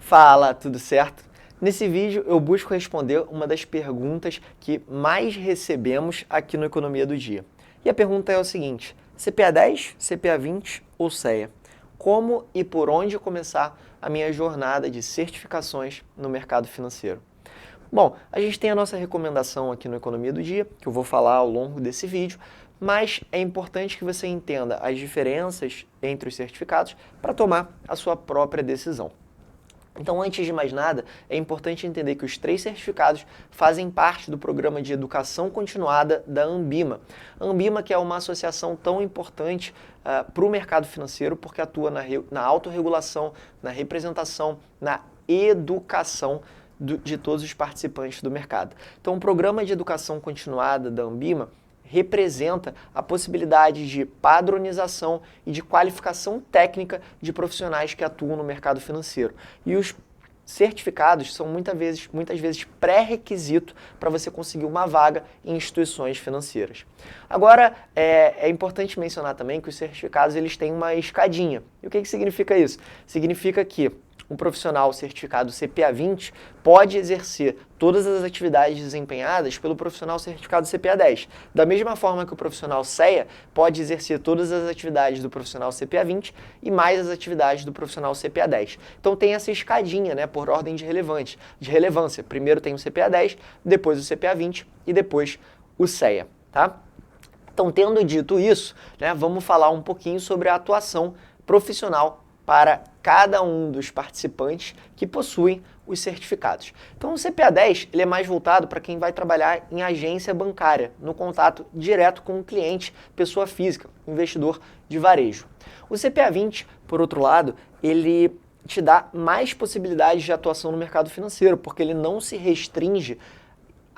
Fala, tudo certo? Nesse vídeo eu busco responder uma das perguntas que mais recebemos aqui no Economia do Dia. E a pergunta é o seguinte: CPA 10, CPA 20 ou CEA? Como e por onde começar a minha jornada de certificações no mercado financeiro? Bom, a gente tem a nossa recomendação aqui no Economia do Dia, que eu vou falar ao longo desse vídeo, mas é importante que você entenda as diferenças entre os certificados para tomar a sua própria decisão. Então, antes de mais nada, é importante entender que os 3 certificados fazem parte do programa de educação continuada da Anbima. A Anbima, que é uma associação tão importante para o mercado financeiro, porque atua na autorregulação, na representação, na educação de todos os participantes do mercado. Então, o programa de educação continuada da Anbima representa a possibilidade de padronização e de qualificação técnica de profissionais que atuam no mercado financeiro. E os certificados são muitas vezes pré-requisito para você conseguir uma vaga em instituições financeiras. Agora, é importante mencionar também que os certificados eles têm uma escadinha. E o que significa isso? Significa que um profissional certificado CPA 20 pode exercer todas as atividades desempenhadas pelo profissional certificado CPA 10. Da mesma forma que o profissional CEA pode exercer todas as atividades do profissional CPA 20 e mais as atividades do profissional CPA 10. Então tem essa escadinha, né, por ordem de relevância. Primeiro tem o CPA 10, depois o CPA 20 e depois o CEA, tá? Então, tendo dito isso, né, vamos falar um pouquinho sobre a atuação profissional para cada um dos participantes que possuem os certificados. Então, o CPA 10 ele é mais voltado para quem vai trabalhar em agência bancária, no contato direto com o cliente, pessoa física, investidor de varejo. O CPA 20, por outro lado, ele te dá mais possibilidades de atuação no mercado financeiro, porque ele não se restringe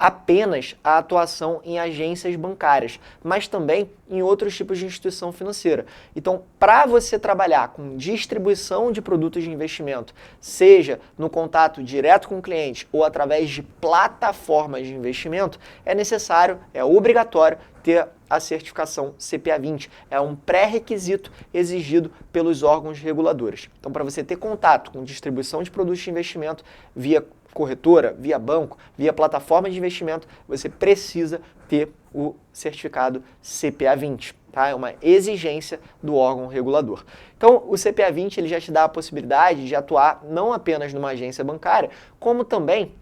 apenas a atuação em agências bancárias, mas também em outros tipos de instituição financeira. Então, para você trabalhar com distribuição de produtos de investimento, seja no contato direto com o cliente ou através de plataformas de investimento, é necessário, é obrigatório ter a certificação CPA 20. É um pré-requisito exigido pelos órgãos reguladores. Então, para você ter contato com distribuição de produtos de investimento via corretora, via banco, via plataforma de investimento, você precisa ter o certificado CPA 20, tá? É uma exigência do órgão regulador. Então, o CPA 20 ele já te dá a possibilidade de atuar não apenas numa agência bancária, como também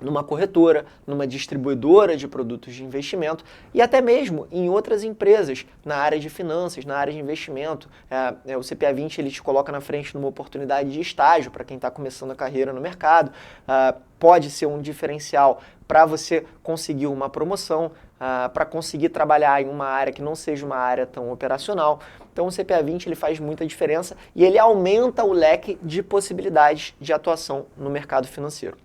numa corretora, numa distribuidora de produtos de investimento e até mesmo em outras empresas na área de finanças, na área de investimento. O CPA 20 ele te coloca na frente numa oportunidade de estágio para quem está começando a carreira no mercado. Pode ser um diferencial para você conseguir uma promoção, para conseguir trabalhar em uma área que não seja uma área tão operacional. Então o CPA 20 ele faz muita diferença e ele aumenta o leque de possibilidades de atuação no mercado financeiro.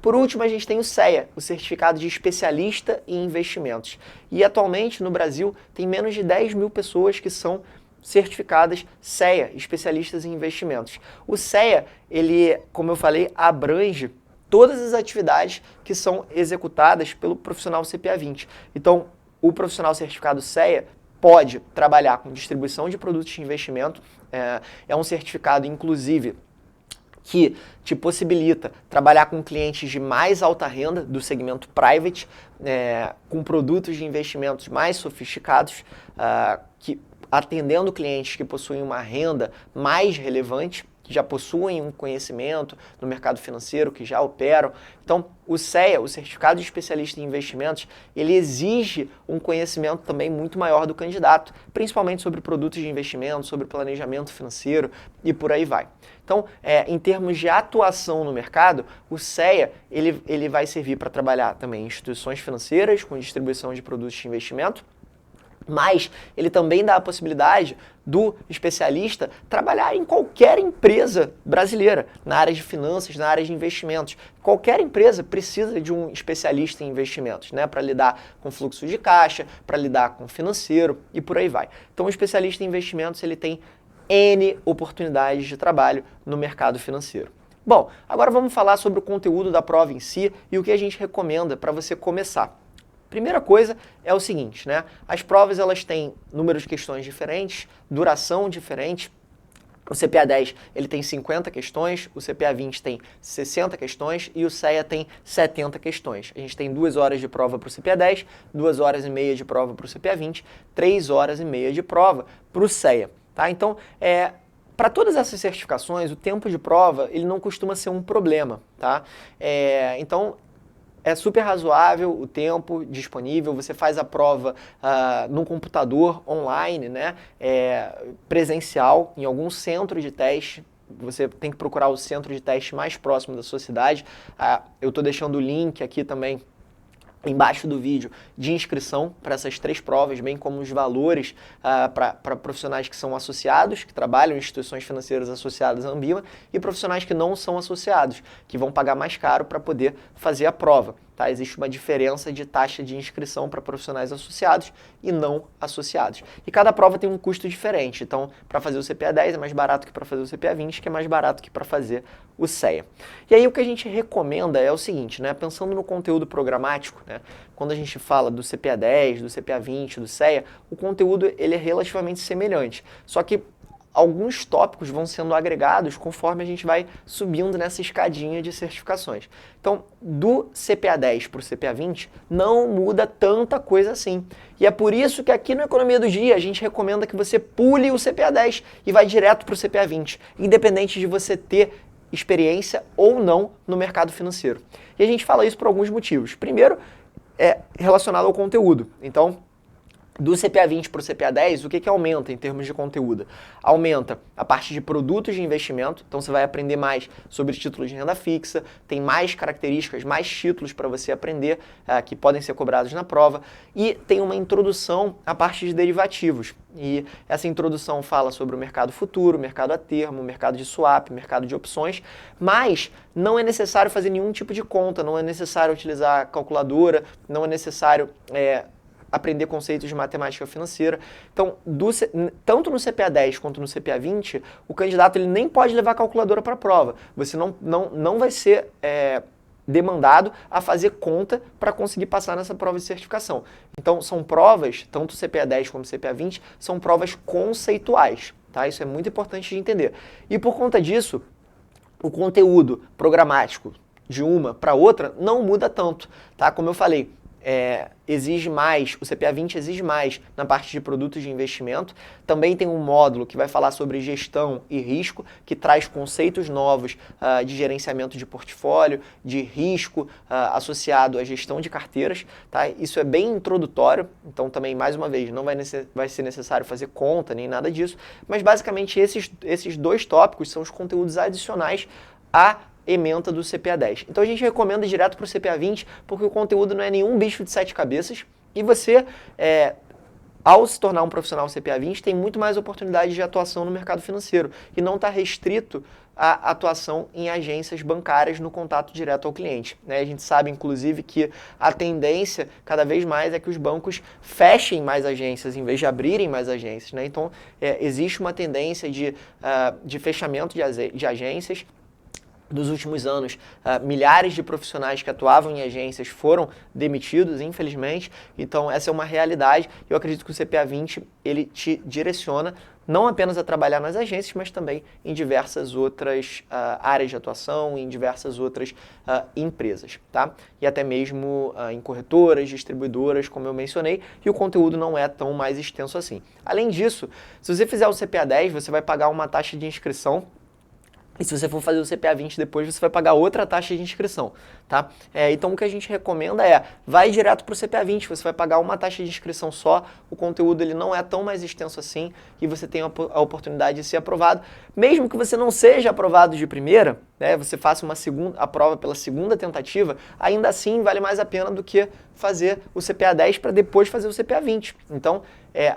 Por último, a gente tem o CEA, o Certificado de Especialista em Investimentos. E atualmente no Brasil tem menos de 10 mil pessoas que são certificadas CEA, especialistas em investimentos. O CEA, ele, como eu falei, abrange todas as atividades que são executadas pelo profissional CPA 20. Então, o profissional certificado CEA pode trabalhar com distribuição de produtos de investimento, é um certificado, inclusive, que te possibilita trabalhar com clientes de mais alta renda, do segmento private, com produtos de investimentos mais sofisticados, que atendendo clientes que possuem uma renda mais relevante, que já possuem um conhecimento no mercado financeiro, que já operam. Então, o CEA, o Certificado de Especialista em Investimentos, ele exige um conhecimento também muito maior do candidato, principalmente sobre produtos de investimento, sobre planejamento financeiro e por aí vai. Então, em termos de atuação no mercado, o CEA ele vai servir para trabalhar também em instituições financeiras com distribuição de produtos de investimento, mas ele também dá a possibilidade do especialista trabalhar em qualquer empresa brasileira, na área de finanças, na área de investimentos. Qualquer empresa precisa de um especialista em investimentos, né, para lidar com fluxo de caixa, para lidar com financeiro e por aí vai. Então, o especialista em investimentos ele tem N oportunidades de trabalho no mercado financeiro. Bom, agora vamos falar sobre o conteúdo da prova em si e o que a gente recomenda para você começar. Primeira coisa é o seguinte, né? As provas elas têm número de questões diferentes, duração diferente, O CPA 10 ele tem 50 questões, o CPA 20 tem 60 questões e o CEA tem 70 questões. A gente tem 2 horas de prova para o CPA 10, 2 horas e meia de prova para o CPA 20, 3 horas e meia de prova para o CEA. Tá? Então, para todas essas certificações, o tempo de prova ele não costuma ser um problema. Tá? Então, é super razoável o tempo disponível, você faz a prova num computador online, né, presencial, em algum centro de teste. Você tem que procurar o centro de teste mais próximo da sua cidade. Eu estou deixando o link aqui também embaixo do vídeo de inscrição para essas 3 provas, bem como os valores para profissionais que são associados, que trabalham em instituições financeiras associadas à Ambima, e profissionais que não são associados, que vão pagar mais caro para poder fazer a prova. Tá? Existe uma diferença de taxa de inscrição para profissionais associados e não associados. E cada prova tem um custo diferente. Então, para fazer o CPA 10 é mais barato que para fazer o CPA 20, que é mais barato que para fazer o CEA. E aí o que a gente recomenda é o seguinte, né? Pensando no conteúdo programático, né? Quando a gente fala do CPA 10, do CPA 20, do CEA, o conteúdo ele é relativamente semelhante. Só que alguns tópicos vão sendo agregados conforme a gente vai subindo nessa escadinha de certificações. Então, do CPA 10 para o CPA 20, não muda tanta coisa assim. E é por isso que aqui no Economia do Dia a gente recomenda que você pule o CPA 10 e vai direto para o CPA 20, independente de você ter experiência ou não no mercado financeiro. E a gente fala isso por alguns motivos. Primeiro, é relacionado ao conteúdo. Então, do CPA 20 para o CPA 10, o que aumenta em termos de conteúdo? Aumenta a parte de produtos de investimento, então você vai aprender mais sobre títulos de renda fixa, tem mais características, mais títulos para você aprender, que podem ser cobrados na prova, e tem uma introdução à parte de derivativos. E essa introdução fala sobre o mercado futuro, mercado a termo, mercado de swap, mercado de opções, mas não é necessário fazer nenhum tipo de conta, não é necessário utilizar calculadora, não é necessário aprender conceitos de matemática financeira. Então, tanto no CPA 10 quanto no CPA 20, o candidato ele nem pode levar a calculadora para a prova. Você não vai ser demandado a fazer conta para conseguir passar nessa prova de certificação. Então, são provas, tanto o CPA 10 como o CPA 20, são provas conceituais. Tá? Isso é muito importante de entender. E por conta disso, o conteúdo programático de uma para outra não muda tanto. Tá? Como eu falei, exige mais, o CPA 20 exige mais na parte de produtos de investimento. Também tem um módulo que vai falar sobre gestão e risco, que traz conceitos novos de gerenciamento de portfólio, de risco associado à gestão de carteiras. Tá? Isso é bem introdutório, então também, mais uma vez, não vai ser necessário fazer conta nem nada disso, mas basicamente esses 2 tópicos são os conteúdos adicionais à ementa do CPA 10. Então a gente recomenda ir direto para o CPA 20, porque o conteúdo não é nenhum bicho de 7 cabeças, e você, ao se tornar um profissional CPA 20, tem muito mais oportunidade de atuação no mercado financeiro, e não está restrito à atuação em agências bancárias no contato direto ao cliente. Né? A gente sabe, inclusive, que a tendência cada vez mais é que os bancos fechem mais agências em vez de abrirem mais agências. Né? Então, existe uma tendência de fechamento de agências. Nos últimos anos, milhares de profissionais que atuavam em agências foram demitidos, infelizmente. Então, essa é uma realidade. Eu acredito que o CPA 20, ele te direciona não apenas a trabalhar nas agências, mas também em diversas outras áreas de atuação, em diversas outras empresas, tá? E até mesmo em corretoras, distribuidoras, como eu mencionei, e o conteúdo não é tão mais extenso assim. Além disso, se você fizer o CPA 10, você vai pagar uma taxa de inscrição. E se você for fazer o CPA 20 depois, você vai pagar outra taxa de inscrição, tá? Então, o que a gente recomenda vai direto para o CPA 20, você vai pagar uma taxa de inscrição só, o conteúdo ele não é tão mais extenso assim, e você tem a oportunidade de ser aprovado. Mesmo que você não seja aprovado de primeira, né, você faça a prova pela segunda tentativa, ainda assim vale mais a pena do que fazer o CPA 10 para depois fazer o CPA 20. Então,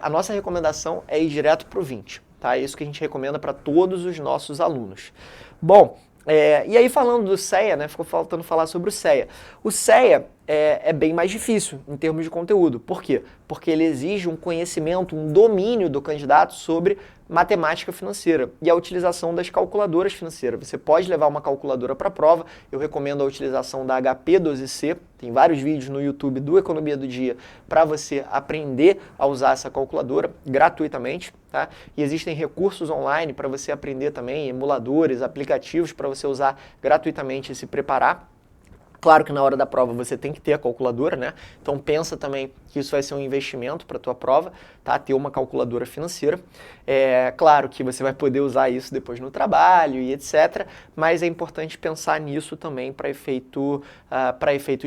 a nossa recomendação é ir direto para o 20. Tá? É isso que a gente recomenda para todos os nossos alunos. Bom, e aí falando do CEA, né, ficou faltando falar sobre o CEA. O CEA é bem mais difícil em termos de conteúdo. Por quê? Porque ele exige um conhecimento, um domínio do candidato sobre matemática financeira e a utilização das calculadoras financeiras. Você pode levar uma calculadora para a prova, eu recomendo a utilização da HP12C, tem vários vídeos no YouTube do Economia do Dia para você aprender a usar essa calculadora gratuitamente. tá? E existem recursos online para você aprender também, emuladores, aplicativos para você usar gratuitamente e se preparar. Claro que na hora da prova você tem que ter a calculadora, né? Então pensa também que isso vai ser um investimento para a tua prova, tá? Ter uma calculadora financeira. É claro que você vai poder usar isso depois no trabalho e etc. Mas é importante pensar nisso também para efeito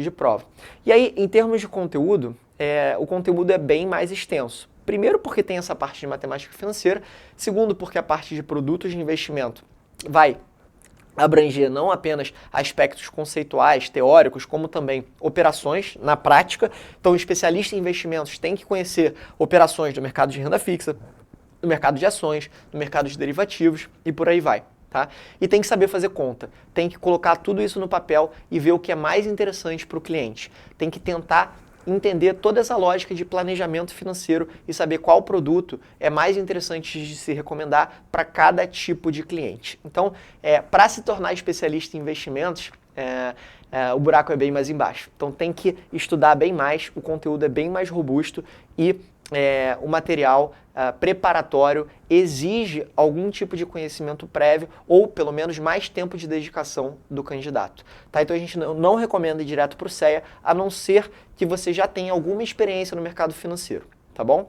de prova. E aí, em termos de conteúdo, o conteúdo é bem mais extenso. Primeiro porque tem essa parte de matemática financeira. Segundo porque a parte de produtos de investimento vai abranger não apenas aspectos conceituais, teóricos, como também operações na prática. Então, o especialista em investimentos tem que conhecer operações do mercado de renda fixa, do mercado de ações, do mercado de derivativos e por aí vai. Tá? E tem que saber fazer conta, tem que colocar tudo isso no papel e ver o que é mais interessante para o cliente. Tem que tentar entender toda essa lógica de planejamento financeiro e saber qual produto é mais interessante de se recomendar para cada tipo de cliente. Então, para se tornar especialista em investimentos, o buraco é bem mais embaixo. Então, tem que estudar bem mais, o conteúdo é bem mais robusto e o material preparatório exige algum tipo de conhecimento prévio ou pelo menos mais tempo de dedicação do candidato. Tá? Então a gente não recomenda ir direto para o CEA, a não ser que você já tenha alguma experiência no mercado financeiro. Tá bom?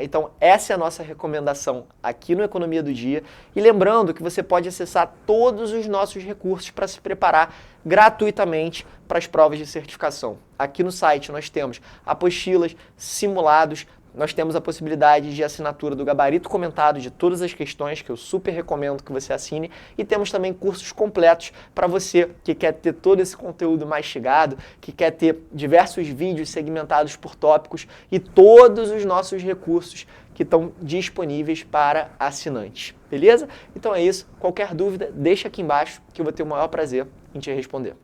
Então essa é a nossa recomendação aqui no Economia do Dia. E lembrando que você pode acessar todos os nossos recursos para se preparar gratuitamente para as provas de certificação. Aqui no site nós temos apostilas, simulados, nós temos a possibilidade de assinatura do gabarito comentado de todas as questões, que eu super recomendo que você assine, e temos também cursos completos para você que quer ter todo esse conteúdo mastigado, que quer ter diversos vídeos segmentados por tópicos e todos os nossos recursos que estão disponíveis para assinantes, beleza? Então é isso, qualquer dúvida, deixa aqui embaixo que eu vou ter o maior prazer em te responder.